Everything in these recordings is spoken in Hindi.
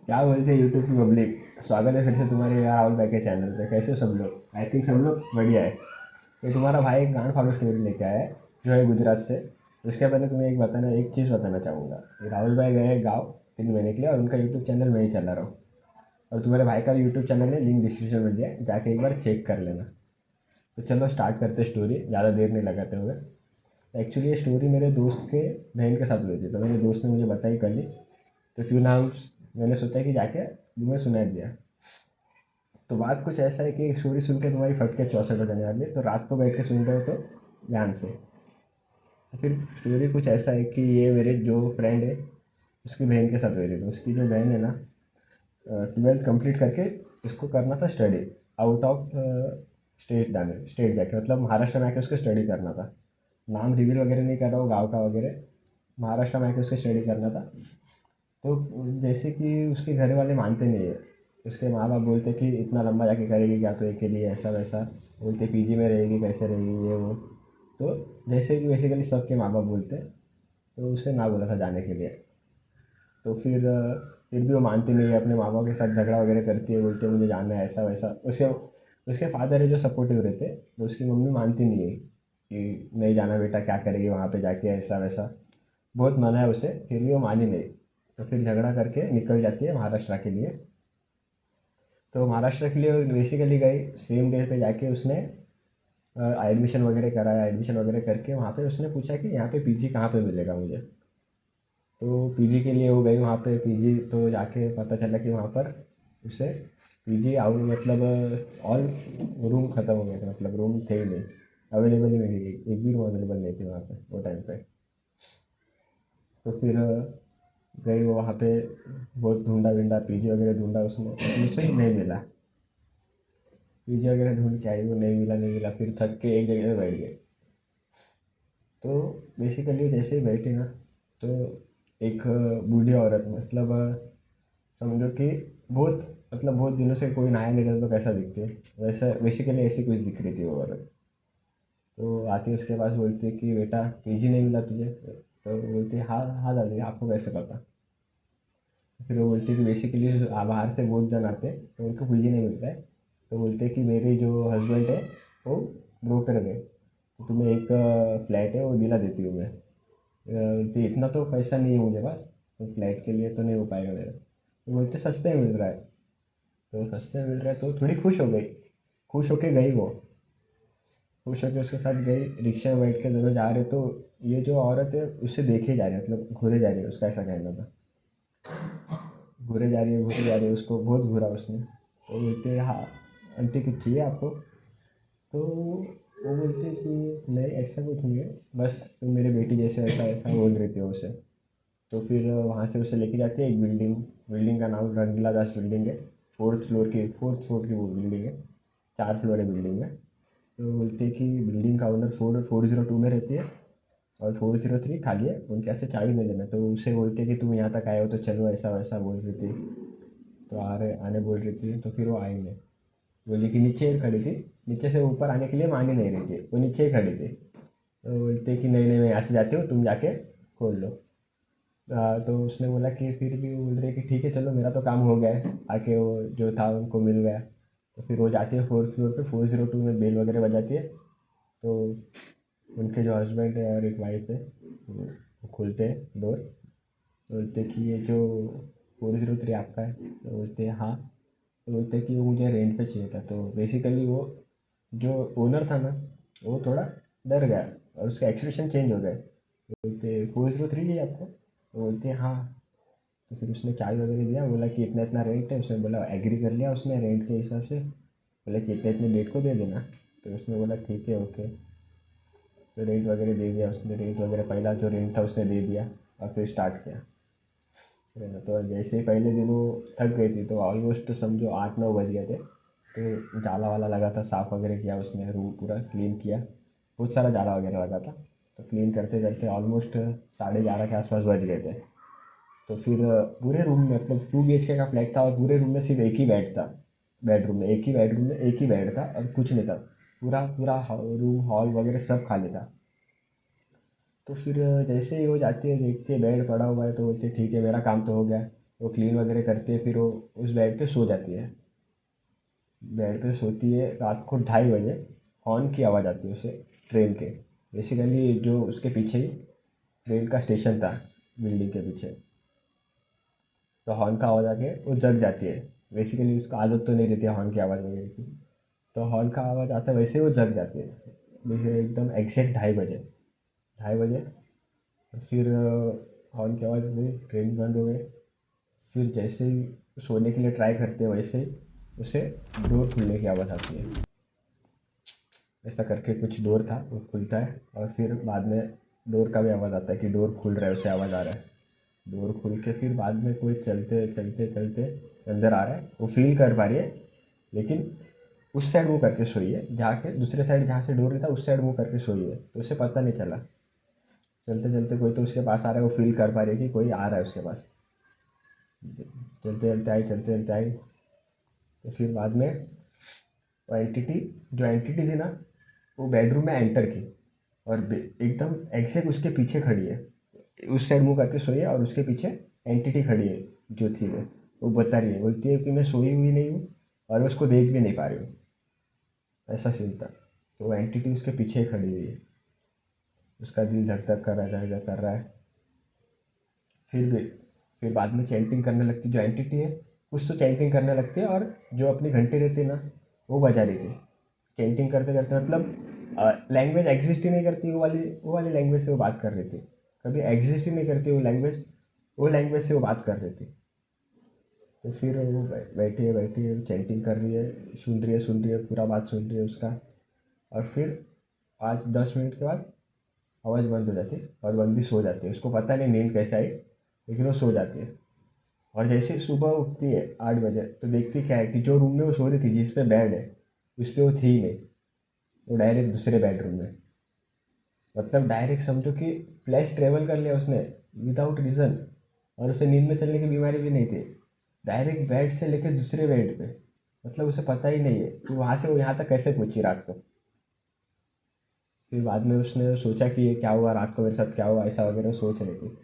क्या बोलते हैं यूट्यूब की पब्लिक। स्वागत है फिर से तुम्हारे राहुल भाई के चैनल पे। कैसे हो सब लोग? आई थिंक सब लोग बढ़िया है। ये तुम्हारा भाई एक गांड फाड़ू स्टोरी लेके आया है, जो है गुजरात से। उसके पहले तुम्हें एक चीज़ बताना चाहूँगा कि राहुल भाई गए हैं गाँव 3 महीने के लिए, और उनका यूट्यूब चैनल मैं ही चला रहा हूँ। और तुम्हारे भाई का भी यूट्यूब चैनल है, लिंक डिस्क्रिप्शन में दिया है, जाके एक बार चेक कर लेना। तो चलो स्टार्ट करते स्टोरी, ज़्यादा देर नहीं लगाते हुए। एक्चुअली ये स्टोरी मेरे दोस्त के बहन के साथ हुई थी, तो मेरे दोस्त ने मुझे बताई कल ही। तो क्यों ना मैंने सोचा कि जाके तुम्हें सुना दिया। तो बात कुछ ऐसा है कि स्टोरी सुन के तुम्हारी फट के चौसठ हो जाने वाली है, तो रात को बैठ के सुन रहे हो तो ध्यान से। तो फिर स्टोरी कुछ ऐसा है कि ये मेरे जो फ्रेंड है, उसकी बहन के साथ हुई थी। तो उसकी जो बहन है ना, 12th कंप्लीट करके उसको करना था स्टडी आउट ऑफ स्टेट जाके, मतलब महाराष्ट्र में आके उसको स्टडी करना था। नाम रिवील वगैरह नहीं कर रहा हूँ गाँव का वगैरह। महाराष्ट्र में आके उसको स्टडी करना था। तो जैसे कि उसके घर वाले मानते नहीं है। उसके माँ बाप बोलते कि इतना लंबा जाके करेगी क्या, तो एक के लिए ऐसा वैसा। बोलते पीजी में रहेगी, कैसे रहेगी, ये वो। तो जैसे कि बेसिकली सबके माँ बाप बोलते हैं, तो उससे ना बोला था जाने के लिए। तो फिर भी वो मानती नहीं है, अपने माँ बाप के साथ झगड़ा वगैरह करती है, बोलती है मुझे जाना है ऐसा वैसा। उसके उसके फादर है जो सपोर्टिव रहते, तो उसकी मम्मी मानती नहीं है कि नहीं जाना बेटा, क्या करेगी वहाँ पे जाके, ऐसा वैसा। बहुत मना है उसे, फिर भी वो मानी नहीं। तो फिर झगड़ा करके निकल जाती है महाराष्ट्र के लिए। तो महाराष्ट्र के लिए बेसिकली गई, सेम डे पे जाके उसने एडमिशन वगैरह कराया। एडमिशन वगैरह करके वहाँ पे उसने पूछा कि यहाँ पे पीजी कहाँ पे मिलेगा मुझे। तो पीजी के लिए वो गई वहाँ पे। पीजी तो जाके पता चला कि वहाँ पर उसे पीजी आउट मतलब ऑल रूम ख़त्म हो गए थे, मतलब रूम थे ही नहीं, अवेलेबल ही नहीं, एक भी रूम अवेलेबल नहीं थी वहाँ पे वो टाइम पे। तो फिर गई वो वहाँ पे, बहुत ढूंढा ढूंढा पीजी वगैरह ढूंढा उसने, लेकिन उसे नहीं मिला। पीजी वगैरह ढूंढ के आई, वो नहीं मिला नहीं मिला, फिर थक के एक जगह पे बैठ गए। तो बेसिकली जैसे ही बैठे ना, तो एक बूढ़ी औरत, मतलब समझो कि बहुत दिनों से कोई नहाया नहीं करता तो कैसा दिखती है, वैसा बेसिकली ऐसी कुछ दिख रही थी वो औरत। तो आती है उसके पास, बोलती है कि बेटा पीजी नहीं मिला तुझे? तो बोलती है हाँ हाँ दादी, आपको कैसे पता? फिर वो बोलती है कि बेसिकली बाहर से बहुत जन आते हैं तो उनको पीजी नहीं मिलता है। तो बोलते हैं कि मेरे जो हस्बैंड है वो ब्रोकर है, तो तुम्हें एक फ्लैट है वो दिला देती हूँ मैं। बोलती है इतना तो पैसा नहीं है मुझे पास, तो फ्लैट के लिए तो नहीं हो पाएगा मेरा। तो बोलते सस्ते में मिल रहा है। तो सस्ते में मिल रहा है तो थोड़ी खुश हो गई। खुश होके गई वो। खुश होके उसके साथ गई, रिक्शा में बैठ के दोनों जा रहे। तो ये जो औरत है उससे देखे जा रही है, मतलब घूरे जा रही है, उसका ऐसा कहना था। घूरे जा रही है घूरे जा रही है, उसको बहुत घूरा उसने। तो बोलते हैं हाँ आंटी कुछ चाहिए आपको? तो वो बोलते हैं कि नहीं ऐसा कुछ नहीं है, बस तुम मेरे बेटी जैसे, ऐसा ऐसा बोल रही थी उसे। तो फिर वहाँ से उसे लेके जाती है एक बिल्डिंग। बिल्डिंग का नाम रंगीला दास बिल्डिंग है। फोर्थ फ्लोर की वो बिल्डिंग है। 4 फ्लोर है बिल्डिंग में। तो बोलते हैं कि बिल्डिंग का ओनर 402 में रहती है, और 403 खाली है, उनके यहाँ से चाबी नहीं लेना। तो उसे बोलते हैं कि तुम यहाँ तक आए हो तो चलो, ऐसा वैसा बोल रही थी। तो आ रहे आने बोल रही थी, तो फिर वो आई नहीं। बोली कि नीचे ही खड़ी थी, नीचे से ऊपर आने के लिए मान ही नहीं रही थी, वो नीचे ही खड़ी थी। तो बोलते कि नहीं नहीं मैं यहाँ से जाती हूँ, तुम जाके खोल लो। तो उसने बोला कि फिर भी वो बोल रही है कि ठीक है चलो, मेरा तो काम हो गया है, आके वो जो था उनको मिल गया। तो फिर वो जाती है 4th फ्लोर पे, 402 में बेल वगैरह बजाती है। तो उनके जो हस्बैंड है और एक वाइफ है, वो खोलते हैं डोर। बोलते कि ये जो 403 आपका है? तो बोलते हैं हाँ। तो बोलते कि वो मुझे रेंट पे चाहिए था। तो बेसिकली वो जो ओनर था ना, वो थोड़ा डर गया और उसका एक्सप्रेशन चेंज हो गया। बोलते 403 चाहिए आपको? तो बोलते हैं हाँ। तो फिर उसने चाय वगैरह दिया, बोला कि इतना इतना रेंट है। उसने बोला, एग्री कर लिया उसने रेंट के हिसाब से। बोला कि इतने इतने डेट को दे देना। तो उसने बोला ठीक है ओके। तो रेंट वगैरह दे दिया उसने, रेंट वगैरह पहला जो रेंट था उसने दे दिया। और फिर स्टार्ट किया रहना। तो जैसे ही पहले दिन वो थक गई थी, तो ऑलमोस्ट समझो 8-9 बज गए थे। तो जाला वाला लगा था, साफ़ वगैरह किया उसने, रूम पूरा क्लीन किया। बहुत सारा जाला वगैरह लगा था। तो क्लीन करते करते ऑलमोस्ट 11:30 के आसपास बज गए थे। तो फिर पूरे रूम में, मतलब 2 BHK का फ्लैट था, और पूरे रूम में सिर्फ एक ही बेड था। बेडरूम में एक ही बेडरूम में एक ही बेड था और कुछ नहीं था। पूरा पूरा रूम हॉल वगैरह सब खाली था। तो फिर जैसे ही वो जाती है, देखती है बेड पड़ा हुआ है, तो बोलती है ठीक है मेरा काम तो हो गया। वो क्लीन वगैरह करती है, फिर वो उस बेड पे सो जाती है। बेड पे सोती है, रात को 2:30 बजे हॉर्न की आवाज़ आती है उसे, ट्रेन के। बेसिकली जो उसके पीछे ही ट्रेन का स्टेशन था, बिल्डिंग के पीछे। तो हॉर्न का आवाज़ आके वो जग जाती है। बेसिकली उसको आदत तो नहीं रहती है हॉर्न की आवाज़ वगैरह की। तो हॉर्न का आवाज़ आता है, वैसे ही वो जग जाती है। जैसे एकदम एग्जैक्ट 2:30 बजे, 2:30 बजे। फिर हॉर्न की आवाज़ हुई, ट्रेन बंद हो गई। फिर जैसे ही सोने के लिए ट्राई करते हैं, वैसे ही उसे डोर खुलने की आवाज़ आती है। ऐसा करके कुछ डोर था, वो खुलता है, और फिर बाद में डोर का भी आवाज़ आता है कि डोर खुल रहा है, उससे आवाज़ आ रहा है। डोर खुल के फिर बाद में कोई चलते चलते चलते अंदर आ रहा है, वो फील कर पा रही है। लेकिन उस साइड मुँह करके सोई है, जहाँ के दूसरे साइड जहाँ से डोर नहीं था, उस साइड मुँह करके सोई है, तो उसे पता नहीं चला। चलते चलते कोई तो उसके पास आ रहा है, वो फील कर पा रही है कि कोई आ रहा है उसके पास। चलते चलते आई, चलते चलते आई। तो फिर बाद में वो एंटिटी, जो एंटिटी थी ना, वो बेडरूम में एंटर की, और एकदम एग्जैक्ट उसके पीछे खड़ी है। उस साइड मुँह करके सोई है, और उसके पीछे एंटिटी खड़ी है, जो थी वो बता रही है, बोलती है कि मैं सोई हुई नहीं हूँ, और मैं उसको देख भी नहीं पा रही हूँ। ऐसा सीन था। तो वो एंटिटी उसके पीछे ही खड़ी हुई है। उसका दिल धक धक कर रहा है, धक धक कर रहा है। फिर भी फिर बाद में चैंटिंग करने लगती, जो एंटिटी है कुछ तो चैंटिंग करने लगती है, और जो अपनी घंटी रहती है ना, वो बजा रही थी। चैंटिंग करते करते, मतलब लैंग्वेज एग्जिस्ट ही नहीं करती, वो वाली लैंग्वेज से वो बात कर रही थी। कभी एग्जिस्ट ही नहीं करती वो लैंग्वेज से वो बात कर रही थी। तो फिर वो बैठी है, चैंटिंग कर रही है, सुन रही है, पूरा बात सुन रही है उसका। और फिर 5-10 मिनट के बाद आवाज़ बंद हो जाती है, और बंदी सो जाती है। उसको पता नहीं नींद कैसे आई, लेकिन वो सो जाती है। और जैसे ही सुबह उठती है 8 बजे, तो देखती क्या है कि जो रूम में वो सो रही थी, जिस पे बेड है, उस पे वो थी ही नहीं। वो डायरेक्ट दूसरे बेडरूम में, मतलब डायरेक्ट समझो कि फ्लैश ट्रेवल कर लिया उसने, विदाउट रीज़न। और उसे नींद में चलने की बीमारी भी नहीं थी। डायरेक्ट बेड से लेकर दूसरे बेड पे, मतलब उसे पता ही नहीं है कि वहाँ से वो यहाँ तक कैसे पहुंची रात को। फिर बाद में उसने सोचा कि ये क्या हुआ, रात को मेरे साथ क्या हुआ, ऐसा वगैरह सोच रही थी।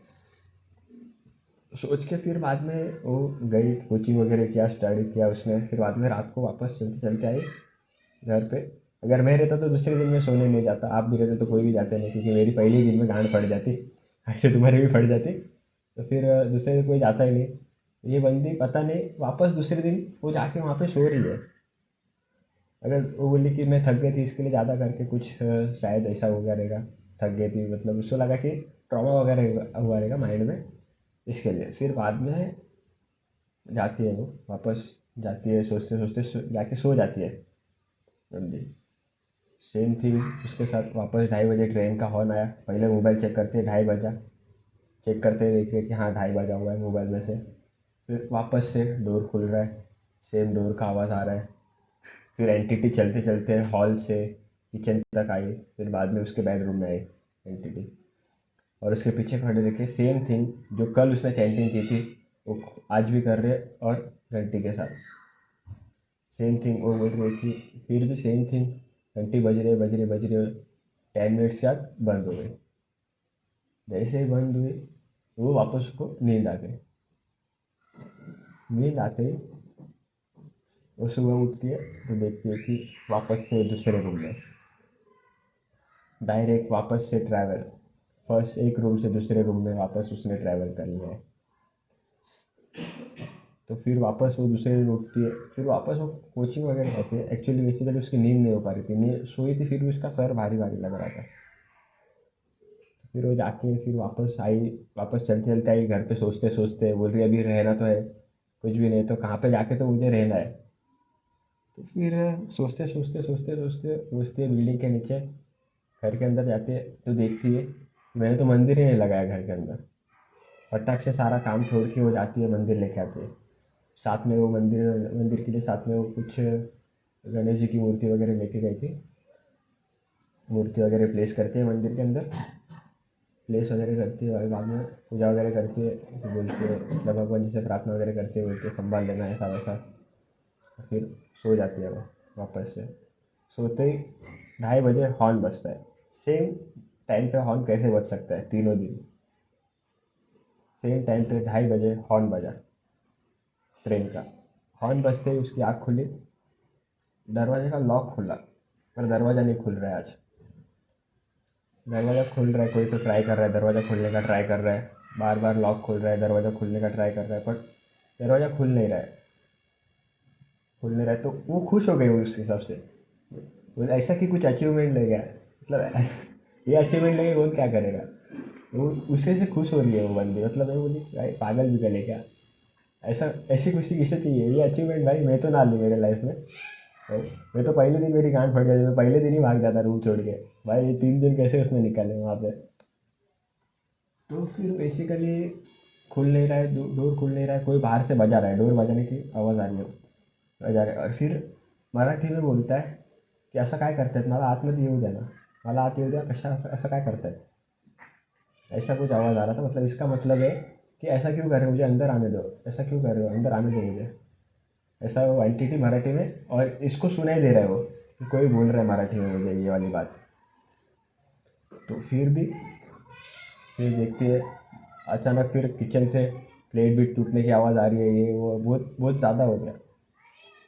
सोच के फिर बाद में वो गई, कोचिंग वगैरह किया, स्टडी किया उसने। फिर बाद में रात को वापस चलते चलते आई घर पे। अगर मैं रहता तो दूसरे दिन मैं सोने नहीं जाता, आप भी रहते तो कोई भी जाते नहीं, क्योंकि मेरी पहले ही दिन में गांड फट जाती, ऐसे तुम्हारी भी फट जाती। तो फिर दूसरे दिन कोई जाता ही नहीं। ये बंदी पता नहीं वापस दूसरे दिन वो जाके वहाँ पे सो रही है। अगर वो बोली कि मैं थक गई थी, इसके लिए ज़्यादा करके कुछ शायद ऐसा हो गया रहेगा। थक गई थी, मतलब उसको लगा कि ट्रॉमा वगैरह हुआ रहेगा माइंड में, इसके लिए। फिर बाद में जाती है वो वापस, जाती है, सोचते सोचते जाके सो जाती है बंदी। सेम थिंग उसके साथ वापस 2:30 बजे ट्रेन का हॉर्न आया। पहले मोबाइल चेक करते, 2:30 बजा। चेक करते देखिए कि हाँ 2:30 बजा हुआ है मोबाइल में से। फिर वापस से डोर खुल रहा है, सेम डोर का आवाज़ आ रहा है। फिर एंटिटी चलते चलते हॉल से किचन तक आई, फिर बाद में उसके बेडरूम में आई एंटिटी। और उसके पीछे खड़े देखे, सेम थिंग जो कल उसने चैंटिंग की थी, वो आज भी कर रहे, और घंटी के साथ सेम थिंग वो बोल रही थी। फिर भी सेम थिंग, घंटी बज रही 10 मिनट्स के बाद बंद हो गई। जैसे ही बंद हुई, वो वापस उसको नींद आ गई। नींद आते ही वो सुबह उठती है, तो देखती है कि वापस से दूसरे रूम में, डायरेक्ट वापस से ट्रैवल, फर्स्ट एक रूम से दूसरे रूम में वापस उसने ट्रैवल कर लिया है। तो फिर वापस वो दूसरे दिन उठती है, फिर वापस वो कोचिंग वगैरह करती है। एक्चुअली बेसिकली उसकी नींद नहीं हो पा रही थी, नींद सोई थी, फिर भी उसका सर भारी भारी लग रहा था। फिर वो जाके फिर वापस आई, वापस चलते चलते आई घर पे, सोचते सोचते बोल रही अभी रहना तो है, कुछ भी नहीं तो कहाँ पे जाके तो मुझे रहना है। तो फिर सोचते सोचते सोचते सोचते पहुँचती है बिल्डिंग के नीचे। घर के अंदर जाती है, तो देखती है मैंने तो मंदिर ही नहीं लगाया घर के अंदर। फटाक से सारा काम छोड़ के वो जाती है, मंदिर लेके आती है। साथ में वो मंदिर मंदिर के लिए साथ में वो कुछ गणेश जी की मूर्ति वगैरह लेके गई थी। मूर्ति वगैरह प्लेस करती है मंदिर के अंदर, प्लेस वगैरह करती है, और बाद में पूजा वगैरह करती है। तो बोलती है, मतलब भगवान जी से प्रार्थना वगैरह करती है, बोलती है संभाल लेना ऐसा वैसा। फिर सो जाती है वो वापस से। सोते ही 2:30 बजे हॉर्न बजता है। सेम टाइम पे हॉर्न कैसे बज सकता है, तीनों दिन सेम टाइम पे 2:30 बजे हॉर्न बजा। ट्रेन का। हॉर्न बजते ही उसकी आँख खुली, दरवाजे का लॉक खुला, पर दरवाज़ा नहीं खुल रहा है आज। दरवाज़ा खुल रहा है, कोई तो ट्राई कर रहा है, दरवाज़ा खोलने का ट्राई कर रहा है, बार बार लॉक खुल रहा है, दरवाज़ा खोलने का ट्राई कर रहा है, पर दरवाज़ा खुल नहीं रहा है। खुल नहीं रहा है तो वो खुश हो गई उस हिसाब से। वो ऐसा कि कुछ अचीवमेंट ले गया, मतलब ये अचीवमेंट लेके कौन क्या करेगा। वो उससे से खुश हो रही है वो बंदी, मतलब मैं बोली भाई पागल भी करे क्या, ऐसा ऐसी खुशी किसे चाहिए, ये अचीवमेंट भाई मैं तो ना लूँ मेरे लाइफ में। भाई, मैं तो पहले दिन मेरी गांड फट जाती, मैं पहले दिन ही भाग जाता रूम छोड़ के। भाई ये 3 दिन कैसे उसने निकाले वहाँ पे। तो फिर बेसिकली खुल नहीं रहा है, डोर खुल नहीं रहा है, कोई बाहर से बजा रहा है, डोर बजाने की आवाज़ आ रही है, बजा रहा है। और फिर मराठी में बोलता है की असं काय करतायत, मला आतमध्ये येऊ द्या ना, मला आत येऊ द्या, कशा असं असं काय करतायत, ऐसा कुछ आवाज़ आ रहा था। मतलब इसका मतलब है कि ऐसा क्यों कर रहे हो, मुझे अंदर आने दो, ऐसा क्यों कर रहे हो, अंदर आने दो मुझे, ऐसा वो एंटिटी मराठी में। और इसको सुनाई दे रहा है वो कि कोई बोल रहा है मराठी में मुझे ये वाली बात। तो फिर देखती है, अचानक फिर किचन से प्लेट भी टूटने की आवाज़ आ रही है, ये वो बहुत बहुत ज़्यादा हो गया।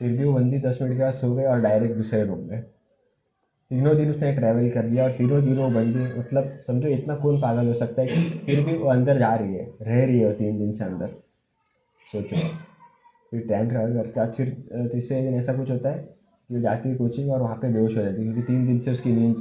फिर भी वो बंदी 10 मिनट के बाद सो गई और डायरेक्ट दूसरे रूम में। तीनों दिन उसने ट्रैवल कर लिया और तीनों दिन वो बंदी, मतलब समझो इतना कौन पागल हो सकता है कि फिर भी वो अंदर जा रही है, रह रही है वो 3 दिन से अंदर। सोचो। फिर टाइम ट्रैवल करके आज फिर तीसरे दिन ऐसा कुछ होता है कि वो जाती है कोचिंग और वहाँ पे बेहोश हो जाती है, क्योंकि 3 दिन से उसकी नींद